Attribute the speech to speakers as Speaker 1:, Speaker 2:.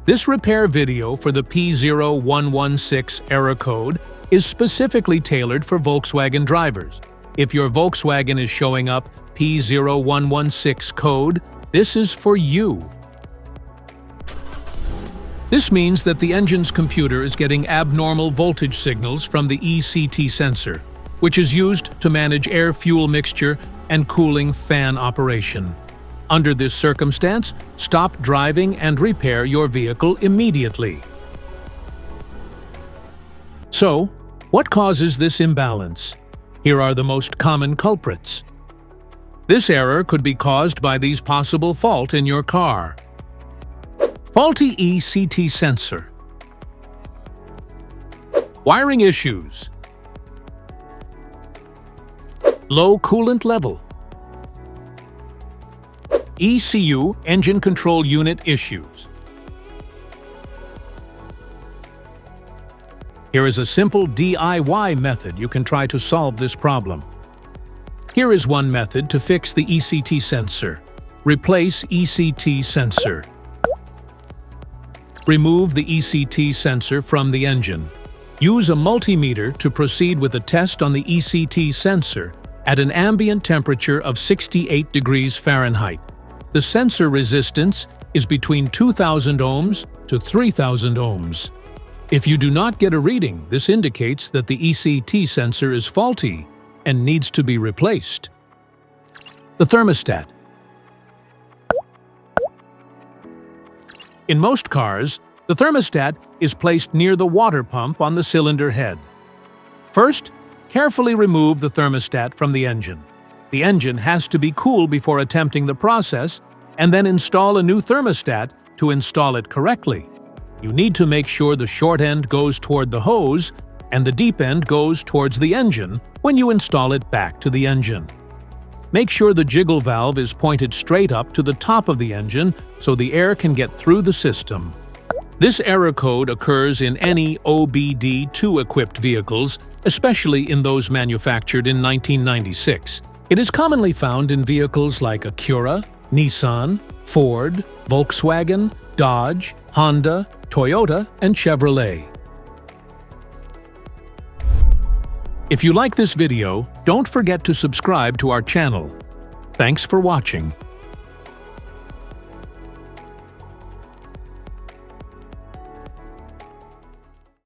Speaker 1: This repair video for the P0116 error code is specifically tailored for Volkswagen drivers. If your Volkswagen is showing up P0116 code, this is for you. This means that the engine's computer is getting abnormal voltage signals from the ECT sensor, which is used to manage air-fuel mixture and cooling fan operation. Under this circumstance, stop driving and repair your vehicle immediately. So, what causes this imbalance? Here are the most common culprits. This error could be caused by these possible faults in your car. Faulty ECT sensor. Wiring issues. Low coolant level. ECU, engine control unit issues. Here is a simple DIY method you can try to solve this problem. Here is one method to fix the ECT sensor. Replace ECT sensor. Remove the ECT sensor from the engine. Use a multimeter to proceed with a test on the ECT sensor at an ambient temperature of 68 degrees Fahrenheit. The sensor resistance is between 2,000 ohms to 3,000 ohms. If you do not get a reading, this indicates that the ECT sensor is faulty and needs to be replaced. The thermostat. In most cars, the thermostat is placed near the water pump on the cylinder head. First, carefully remove the thermostat from the engine. The engine has to be cool before attempting the process, and then install a new thermostat to install it correctly. You need to make sure the short end goes toward the hose and the deep end goes towards the engine when you install it back to the engine. Make sure the jiggle valve is pointed straight up to the top of the engine so the air can get through the system. This error code occurs in any OBD2 equipped vehicles, especially in those manufactured in 1996. It is commonly found in vehicles like Acura, Nissan, Ford, Volkswagen, Dodge, Honda, Toyota, and Chevrolet. If you like this video, don't forget to subscribe to our channel. Thanks for watching.